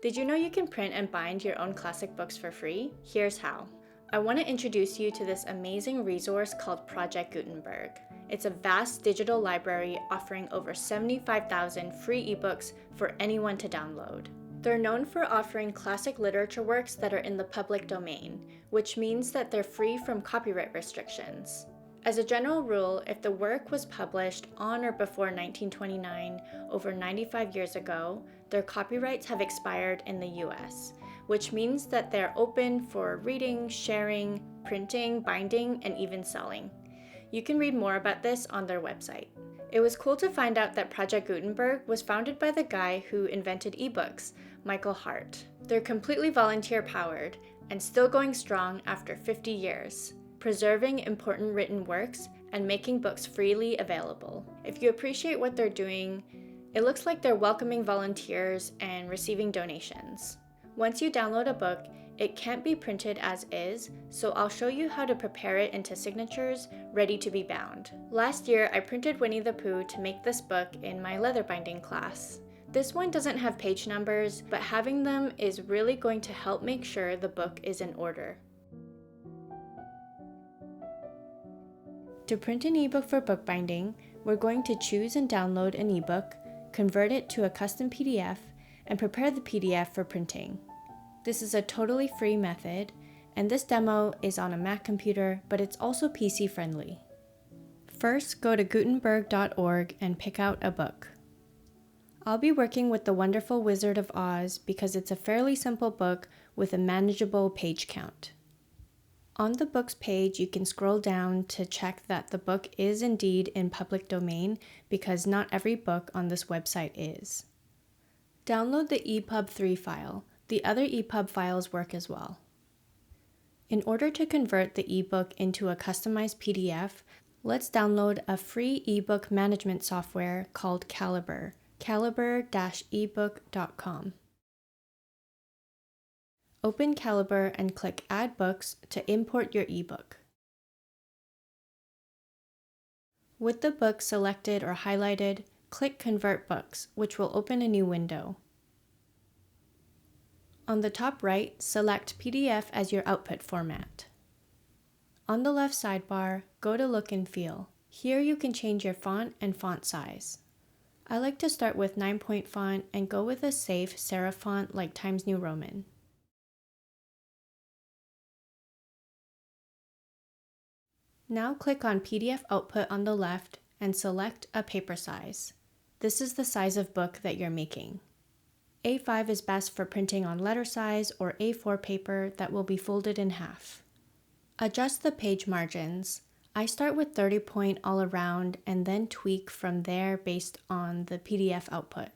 Did you know you can print and bind your own classic books for free? Here's how. I want to introduce you to this amazing resource called Project Gutenberg. It's a vast digital library offering over 75,000 free ebooks for anyone to download. They're known for offering classic literature works that are in the public domain, which means that they're free from copyright restrictions. As a general rule, if the work was published on or before 1929, over 95 years ago, their copyrights have expired in the US, which means that they're open for reading, sharing, printing, binding, and even selling. You can read more about this on their website. It was cool to find out that Project Gutenberg was founded by the guy who invented ebooks, Michael Hart. They're completely volunteer-powered and still going strong after 50 years, preserving important written works and making books freely available. If you appreciate what they're doing, it looks like they're welcoming volunteers and receiving donations. Once you download a book, it can't be printed as is, so I'll show you how to prepare it into signatures ready to be bound. Last year, I printed Winnie-the-Pooh to make this book in my leather binding class. This one doesn't have page numbers, but having them is really going to help make sure the book is in order. To print an ebook for bookbinding, we're going to choose and download an ebook, convert it to a custom PDF, and prepare the PDF for printing. This is a totally free method, and this demo is on a Mac computer, but it's also PC friendly. First, go to gutenberg.org and pick out a book. I'll be working with The Wonderful Wizard of Oz because it's a fairly simple book with a manageable page count. On the books page, you can scroll down to check that the book is indeed in public domain because not every book on this website is. Download the EPUB 3 file. The other EPUB files work as well. In order to convert the ebook into a customized PDF, let's download a free ebook management software called Calibre, calibre-ebook.com. Open Calibre and click Add Books to import your ebook. With the book selected or highlighted, click Convert Books, which will open a new window. On the top right, select PDF as your output format. On the left sidebar, go to Look and Feel. Here you can change your font and font size. I like to start with 9-point font and go with a safe serif font like Times New Roman. Now click on PDF Output on the left and select a paper size. This is the size of book that you're making. A5 is best for printing on letter size or A4 paper that will be folded in half. Adjust the page margins. I start with 30-point all around and then tweak from there based on the PDF output.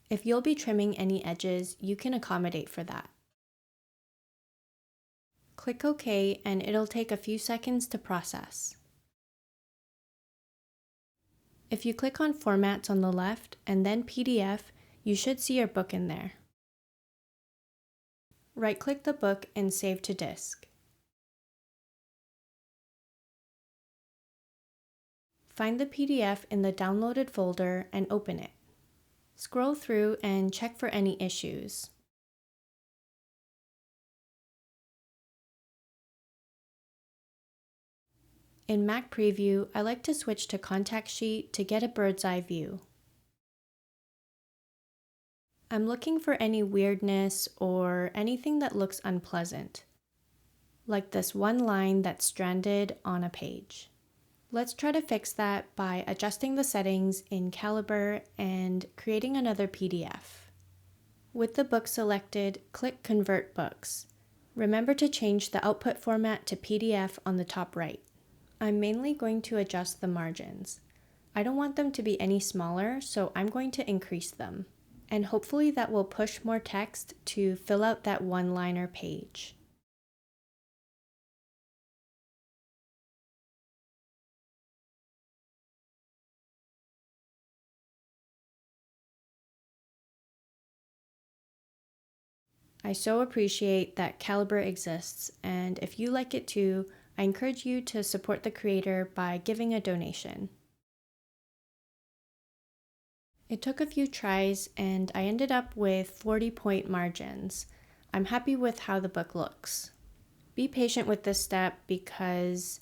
If you'll be trimming any edges, you can accommodate for that. Click OK and it'll take a few seconds to process. If you click on Formats on the left and then PDF, you should see your book in there. Right-click the book and save to disk. Find the PDF in the downloaded folder and open it. Scroll through and check for any issues. In Mac Preview, I like to switch to Contact Sheet to get a bird's eye view. I'm looking for any weirdness or anything that looks unpleasant, like this one line that's stranded on a page. Let's try to fix that by adjusting the settings in Calibre and creating another PDF. With the book selected, click Convert Books. Remember to change the output format to PDF on the top right. I'm mainly going to adjust the margins. I don't want them to be any smaller, so I'm going to increase them. And hopefully that will push more text to fill out that one-liner page. I so appreciate that Calibre exists, and if you like it too, I encourage you to support the creator by giving a donation. It took a few tries and I ended up with 40-point margins. I'm happy with how the book looks. Be patient with this step because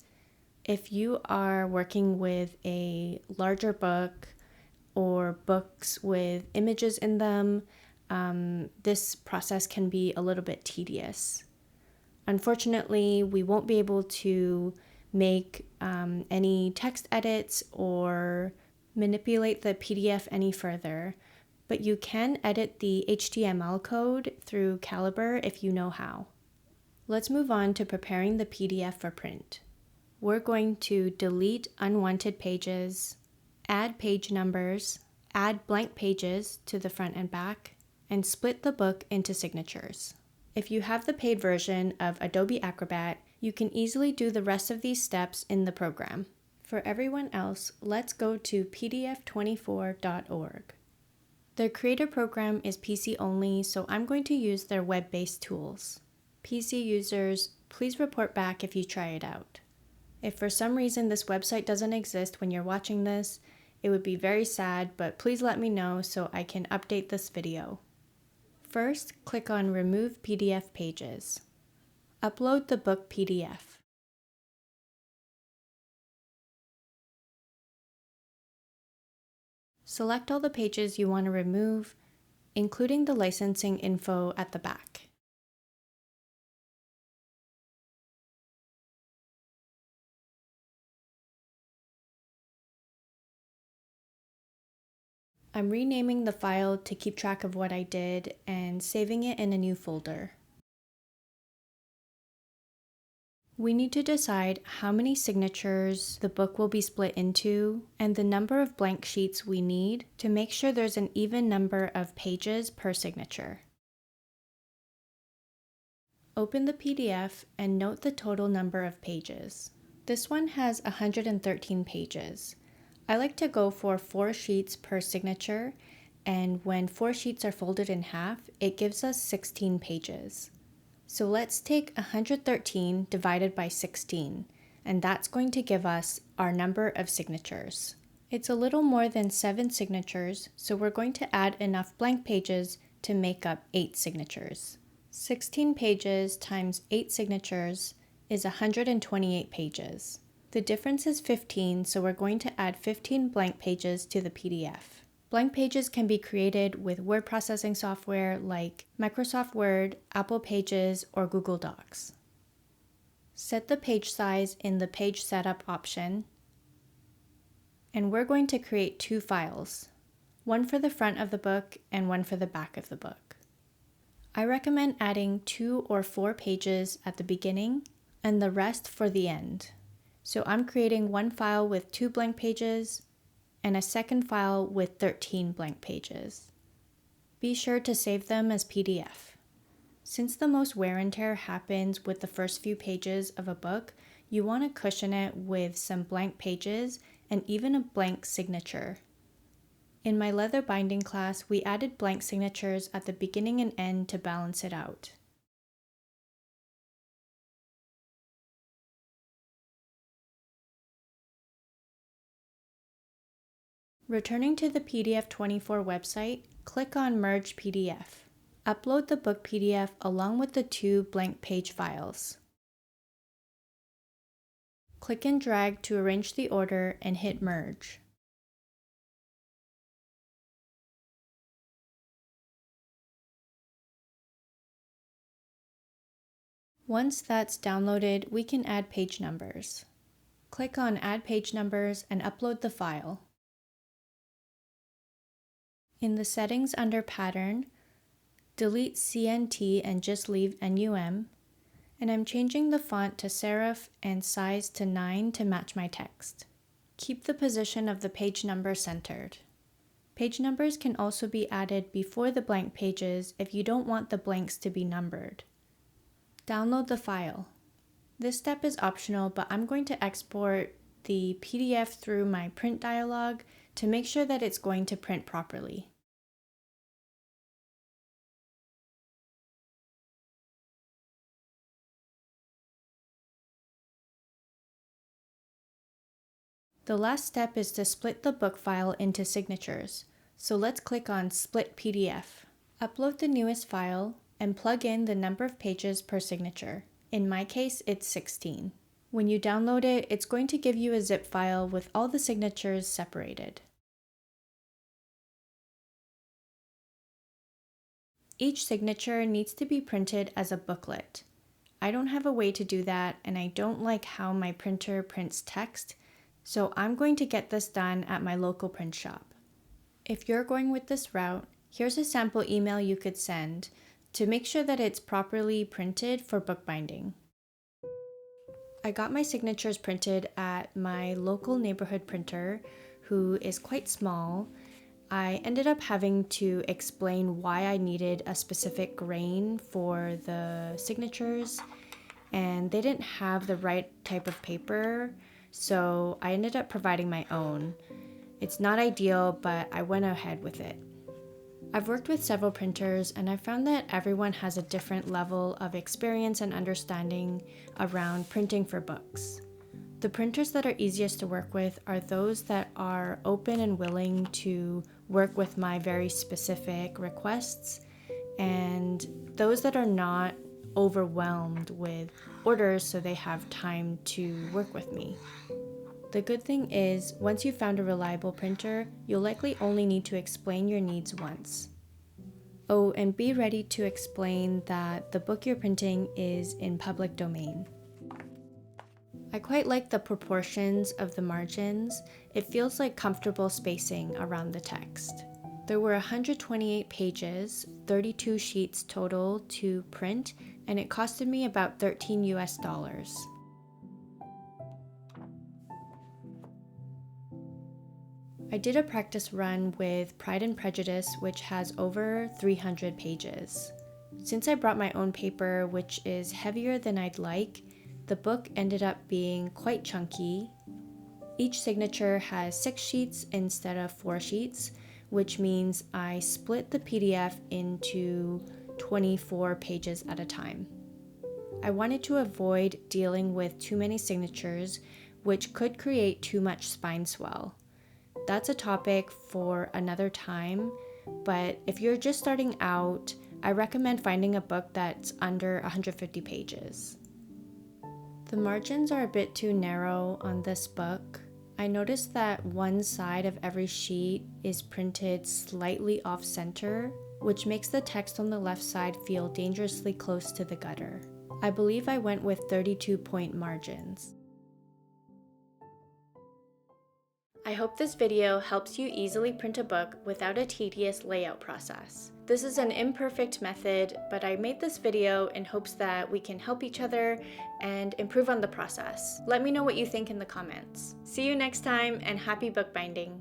if you are working with a larger book or books with images in them, this process can be a little bit tedious. Unfortunately, we won't be able to make any text edits or manipulate the PDF any further, but you can edit the HTML code through Calibre if you know how. Let's move on to preparing the PDF for print. We're going to delete unwanted pages, add page numbers, add blank pages to the front and back, and split the book into signatures. If you have the paid version of Adobe Acrobat, you can easily do the rest of these steps in the program. For everyone else, let's go to pdf24.org. Their creator program is PC only, so I'm going to use their web-based tools. PC users, please report back if you try it out. If for some reason this website doesn't exist when you're watching this, it would be very sad, but please let me know so I can update this video. First, click on Remove PDF Pages. Upload the book PDF. Select all the pages you want to remove, including the licensing info at the back. I'm renaming the file to keep track of what I did and saving it in a new folder. We need to decide how many signatures the book will be split into and the number of blank sheets we need to make sure there's an even number of pages per signature. Open the PDF and note the total number of pages. This one has 113 pages. I like to go for 4 sheets per signature, and when 4 sheets are folded in half, it gives us 16 pages. So let's take 113 divided by 16, and that's going to give us our number of signatures. It's a little more than 7 signatures, so we're going to add enough blank pages to make up 8 signatures. 16 pages times 8 signatures is 128 pages. The difference is 15, so we're going to add 15 blank pages to the PDF. Blank pages can be created with word processing software like Microsoft Word, Apple Pages, or Google Docs. Set the page size in the Page Setup option, and we're going to create 2 files, one for the front of the book and one for the back of the book. I recommend adding 2 or 4 pages at the beginning and the rest for the end. So I'm creating one file with 2 blank pages and a second file with 13 blank pages. Be sure to save them as PDF. Since the most wear and tear happens with the first few pages of a book, you want to cushion it with some blank pages and even a blank signature. In my leather binding class, we added blank signatures at the beginning and end to balance it out. Returning to the PDF24 website, click on Merge PDF. Upload the book PDF along with the 2 blank page files. Click and drag to arrange the order and hit Merge. Once that's downloaded, we can add page numbers. Click on Add Page Numbers and upload the file. In the settings under Pattern, delete CNT and just leave NUM, and I'm changing the font to serif and size to 9 to match my text. Keep the position of the page number centered. Page numbers can also be added before the blank pages if you don't want the blanks to be numbered. Download the file. This step is optional, but I'm going to export the PDF through my print dialog to make sure that it's going to print properly. The last step is to split the book file into signatures. So let's click on Split PDF. Upload the newest file and plug in the number of pages per signature. In my case, it's 16. When you download it, it's going to give you a zip file with all the signatures separated. Each signature needs to be printed as a booklet. I don't have a way to do that, and I don't like how my printer prints text, so I'm going to get this done at my local print shop. If you're going with this route, here's a sample email you could send to make sure that it's properly printed for bookbinding. I got my signatures printed at my local neighborhood printer, who is quite small. I ended up having to explain why I needed a specific grain for the signatures, and they didn't have the right type of paper, so I ended up providing my own. It's not ideal, but I went ahead with it. I've worked with several printers, and I found that everyone has a different level of experience and understanding around printing for books. The printers that are easiest to work with are those that are open and willing to work with my very specific requests, and those that are not overwhelmed with orders so they have time to work with me. The good thing is, once you've found a reliable printer, you'll likely only need to explain your needs once. Oh, and be ready to explain that the book you're printing is in public domain. I quite like the proportions of the margins. It feels like comfortable spacing around the text. There were 128 pages, 32 sheets total to print, and it costed me about $13 US. I did a practice run with Pride and Prejudice, which has over 300 pages. Since I brought my own paper, which is heavier than I'd like, the book ended up being quite chunky. Each signature has 6 sheets instead of 4 sheets, which means I split the PDF into 24 pages at a time. I wanted to avoid dealing with too many signatures, which could create too much spine swell. That's a topic for another time, but if you're just starting out, I recommend finding a book that's under 150 pages. The margins are a bit too narrow on this book. I noticed that one side of every sheet is printed slightly off center, which makes the text on the left side feel dangerously close to the gutter. I believe I went with 32-point margins. I hope this video helps you easily print a book without a tedious layout process. This is an imperfect method, but I made this video in hopes that we can help each other and improve on the process. Let me know what you think in the comments. See you next time, and happy bookbinding!